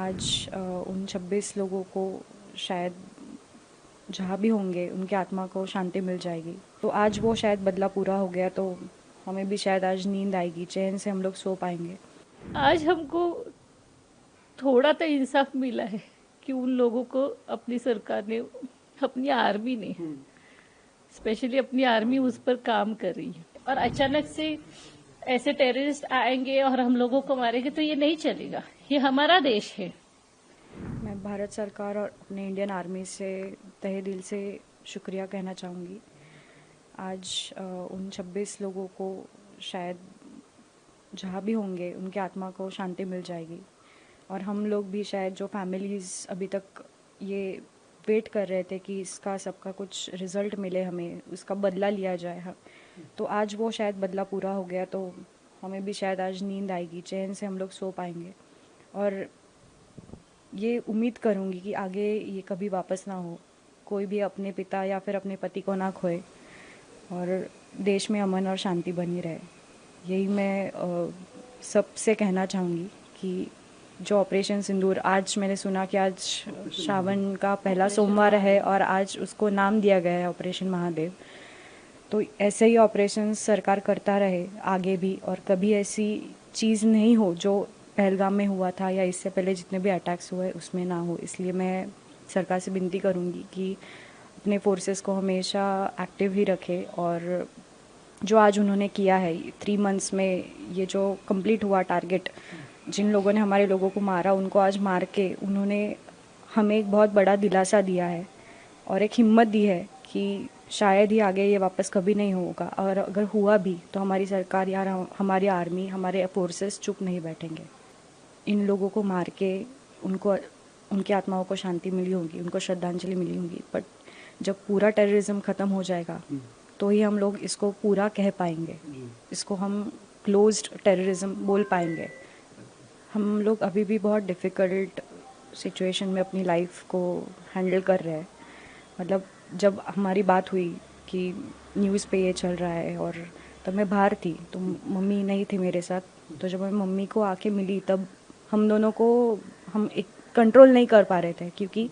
आज उन 26 लोगों को शायद जहाँ भी होंगे उनकी आत्मा को शांति मिल जाएगी। तो आज वो शायद बदला पूरा हो गया, तो हमें भी शायद आज नींद आएगी, चैन से हम लोग सो पाएंगे। आज हमको थोड़ा तो इंसाफ मिला है कि उन लोगों को अपनी सरकार ने, अपनी आर्मी ने, स्पेशली अपनी आर्मी उस पर काम कर रही है। और अचानक से ऐसे टेररिस्ट आएंगे और हम लोगों को मारेंगे तो ये नहीं चलेगा। ये हमारा देश है। मैं भारत सरकार और अपने इंडियन आर्मी से तहे दिल से शुक्रिया कहना चाहूँगी। आज उन 26 लोगों को शायद जहाँ भी होंगे उनकी आत्मा को शांति मिल जाएगी। और हम लोग भी शायद, जो फैमिलीज़ अभी तक ये वेट कर रहे थे कि इसका सबका कुछ रिज़ल्ट मिले, हमें उसका बदला लिया जाए, हाँ, तो आज वो शायद बदला पूरा हो गया, तो हमें भी शायद आज नींद आएगी, चैन से हम लोग सो पाएंगे। और ये उम्मीद करूँगी कि आगे ये कभी वापस ना हो, कोई भी अपने पिता या फिर अपने पति को ना खोए और देश में अमन और शांति बनी रहे। यही मैं सबसे कहना चाहूँगी कि जो ऑपरेशन सिंदूर, आज मैंने सुना कि आज श्रावण का पहला सोमवार है और आज उसको नाम दिया गया है ऑपरेशन महादेव। तो ऐसे ही ऑपरेशन सरकार करता रहे आगे भी, और कभी ऐसी चीज़ नहीं हो जो पहलगाम में हुआ था या इससे पहले जितने भी अटैक्स हुए उसमें ना हो। इसलिए मैं सरकार से विनती करूँगी कि अपने फोर्सेस को हमेशा एक्टिव ही रखे, और जो आज उन्होंने किया है 3 मंथ्स में, ये जो कंप्लीट हुआ टारगेट, जिन लोगों ने हमारे लोगों को मारा उनको आज मार के उन्होंने हमें एक बहुत बड़ा दिलासा दिया है और एक हिम्मत दी है कि शायद ही आगे ये वापस कभी नहीं होगा, और अगर हुआ भी तो हमारी सरकार या हमारी आर्मी, हमारे फोर्सेस चुप नहीं बैठेंगे। इन लोगों को मार के उनको, उनकी आत्माओं को शांति मिली होगी, उनको श्रद्धांजलि मिली होगी, बट जब पूरा टेररिज्म ख़त्म हो जाएगा तो ही हम लोग इसको पूरा कह पाएंगे, इसको हम क्लोज्ड टेररिज्म बोल पाएंगे। हम लोग अभी भी बहुत डिफ़िकल्ट सिचुएशन में अपनी लाइफ को हैंडल कर रहे हैं। मतलब जब हमारी बात हुई कि न्यूज़ पे ये चल रहा है, और तब मैं बाहर थी तो मम्मी नहीं थी मेरे साथ, तो जब मैं मम्मी को आके मिली तब हम दोनों को, हम एक कंट्रोल नहीं कर पा रहे थे, क्योंकि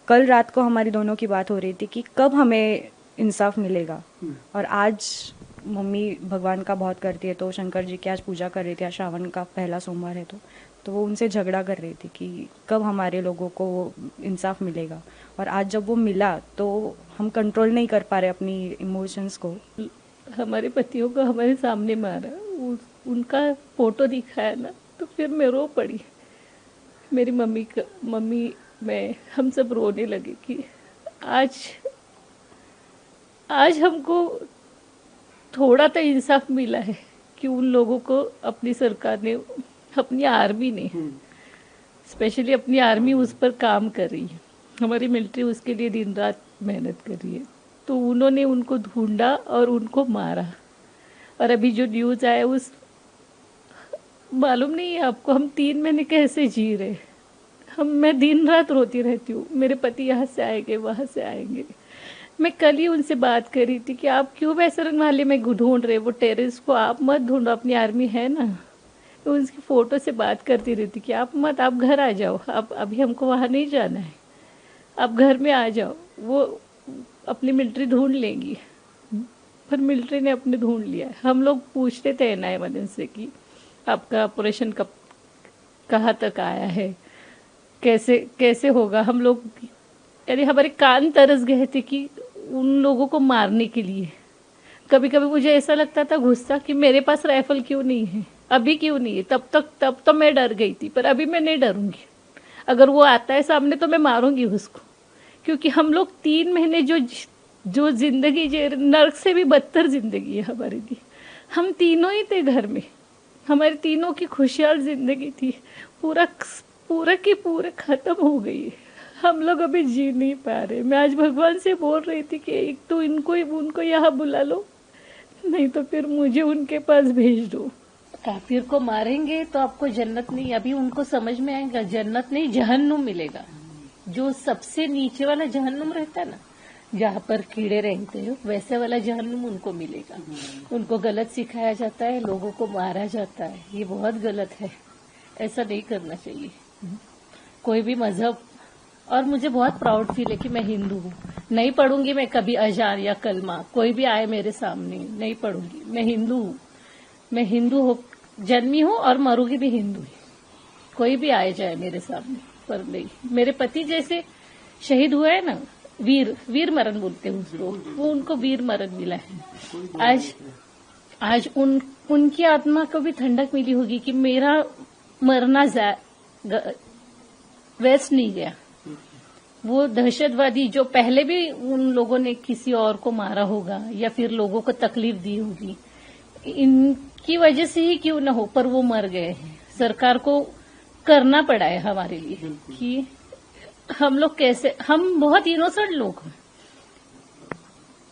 कल रात को हमारी दोनों की बात हो रही थी कि कब हमें इंसाफ मिलेगा। और आज मम्मी भगवान का बहुत करती है, तो शंकर जी की आज पूजा कर रही थी, आज श्रावण का पहला सोमवार है, तो वो उनसे झगड़ा कर रही थी कि कब हमारे लोगों को इंसाफ मिलेगा। और आज जब वो मिला तो हम कंट्रोल नहीं कर पा रहे अपनी इमोशंस को। हमारे पतियों को हमारे सामने मारा, उनका फोटो दिखाया ना, तो फिर मैं रो पड़ी। मेरी मम्मी, मैं, हम सब रोने लगे कि आज हमको थोड़ा तो इंसाफ मिला है कि उन लोगों को अपनी सरकार ने, अपनी आर्मी ने, स्पेशली अपनी आर्मी उस पर काम कर रही है। हमारी मिलिट्री उसके लिए दिन रात मेहनत कर रही है। तो उन्होंने उनको ढूंढा और उनको मारा। और अभी जो न्यूज़ आया, उस मालूम नहीं है आपको, हम 3 महीने कैसे जी रहे। मैं दिन रात रोती रहती हूँ, मेरे पति यहाँ से आएंगे, वहाँ से आएंगे। मैं कल ही उनसे बात कर रही थी कि आप क्यों वैसरन वाले में ढूंढ रहे, वो टेररिस्ट को आप मत ढूंढो, अपनी आर्मी है ना। तो उसकी फ़ोटो से बात करती रहती कि आप मत, आप घर आ जाओ, आप अभी हमको वहाँ नहीं जाना है, आप घर में आ जाओ, वो अपनी मिलिट्री ढूंढ लेंगी। पर मिलिट्री ने अपने ढूंढ लिया है। हम लोग पूछते थे NI से कि आपका ऑपरेशन कब, कहाँ तक आया है, कैसे कैसे होगा। हम लोग, यानी हमारे कान तरस गए थे कि उन लोगों को मारने के लिए। कभी कभी मुझे ऐसा लगता था गुस्सा कि मेरे पास राइफल क्यों नहीं है, अभी क्यों नहीं है। तब तो मैं डर गई थी, पर अभी मैं नहीं डरूंगी। अगर वो आता है सामने तो मैं मारूंगी उसको, क्योंकि हम लोग 3 महीने जो जिंदगी जी, नर्क से भी बदतर जिंदगी है हमारे लिए। हम तीनों ही थे घर में, हमारी तीनों की खुशहाल जिंदगी थी, पूरा पूरा की पूरा खत्म हो गई है। हम लोग अभी जी नहीं पा रहे। मैं आज भगवान से बोल रही थी कि एक तो उनको यहाँ बुला लो, नहीं तो फिर मुझे उनके पास भेज दो। काफिर को मारेंगे तो आपको जन्नत नहीं, अभी उनको समझ में आएगा, जन्नत नहीं जहन्नुम मिलेगा। जो सबसे नीचे वाला जहन्नुम रहता है ना, जहाँ पर कीड़े रहते हैं, वैसे वाला जहन्नुम उनको मिलेगा। उनको गलत सिखाया जाता है, लोगों को मारा जाता है, ये बहुत गलत है, ऐसा नहीं करना चाहिए। कोई भी मजहब, और मुझे बहुत प्राउड फील है कि मैं हिंदू हूँ। नहीं पढ़ूंगी मैं कभी अजान या कलमा, कोई भी आए मेरे सामने, नहीं पढ़ूंगी। मैं हिंदू हूँ, मैं हिंदू हो जन्मी हूँ और मरूंगी भी हिंदू ही। कोई भी आए जाए मेरे सामने, पर नहीं। मेरे पति जैसे शहीद हुए हैं ना, वीर मरण बोलते हैं उसको, वो उनको वीर मरण मिला है। आज उनकी आत्मा को भी ठंडक मिली होगी कि मेरा मरना वेस्ट नहीं गया। वो दहशतवादी जो पहले भी उन लोगों ने किसी और को मारा होगा या फिर लोगों को तकलीफ दी होगी, इनकी वजह से ही क्यों न हो, पर वो मर गए हैं। सरकार को करना पड़ा है हमारे लिए कि हम लोग कैसे, हम बहुत इनोसेंट लोग हैं,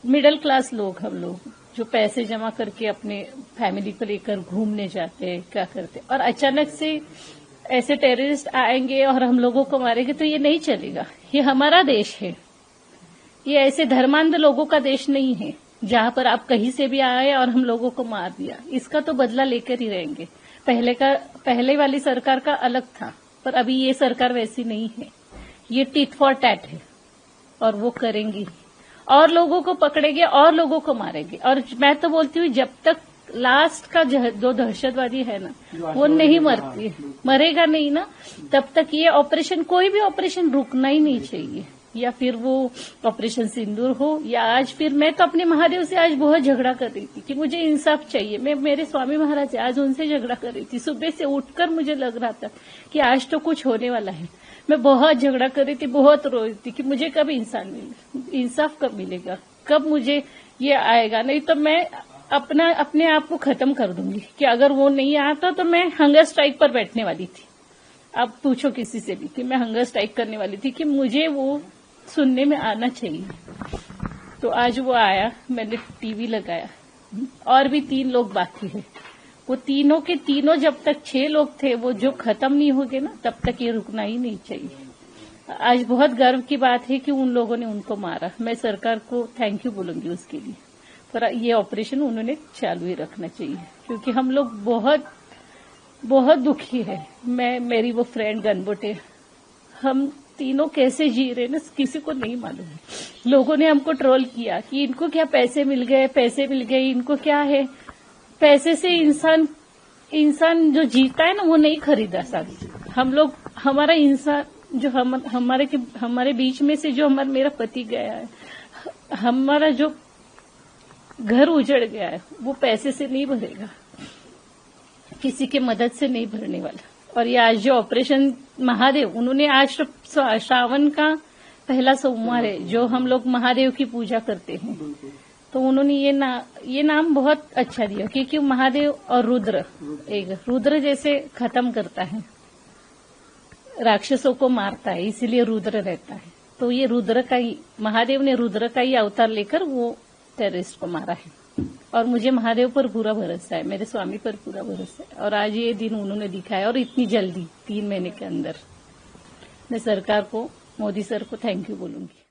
मिडिल क्लास लोग, हम लोग जो पैसे जमा करके अपने फैमिली को लेकर घूमने जाते हैं, क्या करते, और अचानक से ऐसे टेररिस्ट आएंगे और हम लोगों को मारेंगे, तो ये नहीं चलेगा। ये हमारा देश है, ये ऐसे धर्मांध लोगों का देश नहीं है जहां पर आप कहीं से भी आए और हम लोगों को मार दिया। इसका तो बदला लेकर ही रहेंगे। पहले वाली सरकार का अलग था, पर अभी ये सरकार वैसी नहीं है। ये टिट फॉर टैट है और वो करेंगी, और लोगों को पकड़ेंगे और लोगों को मारेंगे। और मैं तो बोलती हूँ जब तक लास्ट का जो दहशतवादी है ना, वो नहीं मरेगा नहीं ना, तब तक ये ऑपरेशन, कोई भी ऑपरेशन रुकना ही नहीं चाहिए। या फिर वो ऑपरेशन सिंदूर हो, या आज फिर मैं तो अपने महादेव से आज बहुत झगड़ा कर रही थी कि मुझे इंसाफ चाहिए। मैं मेरे स्वामी महाराज आज उनसे झगड़ा कर रही थी। सुबह से उठकर मुझे लग रहा था कि आज तो कुछ होने वाला है। मैं बहुत झगड़ा कर रही थी, बहुत रो रही थी कि मुझे कब इंसाफ कब मिलेगा, कब मुझे ये आएगा। नहीं तो मैं अपने आप को खत्म कर दूंगी कि अगर वो नहीं आता तो मैं हंगर स्ट्राइक पर बैठने वाली थी। अब पूछो किसी से भी कि मैं हंगर स्ट्राइक करने वाली थी कि मुझे वो सुनने में आना चाहिए। तो आज वो आया, मैंने टीवी लगाया, और भी 3 लोग बाकी है। वो तीनों के तीनों, जब तक 6 लोग थे, वो जो खत्म नहीं हो गए ना, तब तक ये रुकना ही नहीं चाहिए। आज बहुत गर्व की बात है कि उन लोगों ने उनको मारा। मैं सरकार को थैंक यू बोलूंगी उसके लिए, पर ये ऑपरेशन उन्होंने चालू ही रखना चाहिए, क्योंकि हम लोग बहुत दुखी है। मेरी वो फ्रेंड गनबोटे, हम तीनों कैसे जी रहे ना, किसी को नहीं मालूम है। लोगों ने हमको ट्रोल किया कि इनको क्या पैसे मिल गए, इनको क्या है। पैसे से इंसान जो जीता है ना, वो नहीं खरीदा सकता। हम लोग, हमारा इंसान जो हमारे बीच में से जो मेरा पति गया है, हमारा जो घर उजड़ गया है, वो पैसे से नहीं भरेगा, किसी के मदद से नहीं भरने वाला। और ये आज जो ऑपरेशन महादेव, उन्होंने आज श्रावण का पहला सोमवार है जो हम लोग महादेव की पूजा करते हैं, तो उन्होंने ये नाम बहुत अच्छा दिया, क्योंकि महादेव और रुद्र जैसे खत्म करता है, राक्षसों को मारता है, इसीलिए रुद्र रहता है। तो ये महादेव ने रुद्र का ही अवतार लेकर वो टेररिस्ट को मारा है। और मुझे महादेव पर पूरा भरोसा है, मेरे स्वामी पर पूरा भरोसा है। और आज ये दिन उन्होंने दिखाया, और इतनी जल्दी 3 महीने के अंदर। मैं सरकार को, मोदी सर को थैंक यू बोलूंगी।